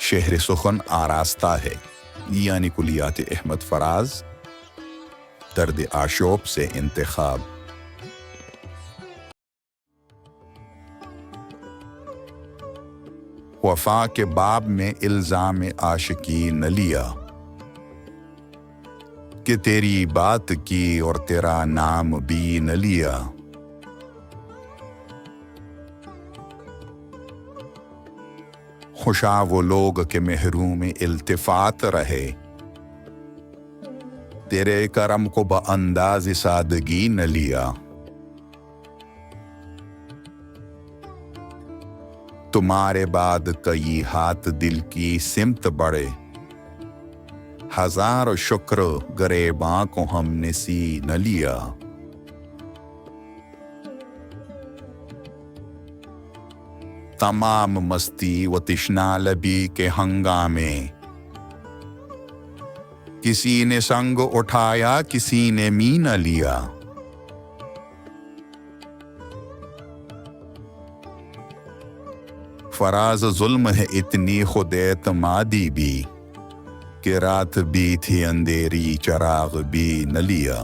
شہر سخن آراستہ ہے، یعنی کلیات احمد فراز، درد آشوب سے انتخاب۔ وفا کے باب میں الزام عاشقی نہ لیا، کہ تیری بات کی اور تیرا نام بھی نہ لیا۔ خوشا وہ لوگ کہ محروم التفات رہے، تیرے کرم کو بانداز سادگی نہ لیا۔ تمہارے بعد کئی ہاتھ دل کی سمت بڑھے، ہزار شکر گریباں کو ہم نے سی نہ لیا۔ تمام مستی و تشنا لبی کے ہنگامے، کسی نے سنگ اٹھایا کسی نے می نہ لیا۔ فراز ظلم ہے اتنی خود اعتمادی بھی، کہ رات بھی تھی اندھیری چراغ بھی نہ لیا۔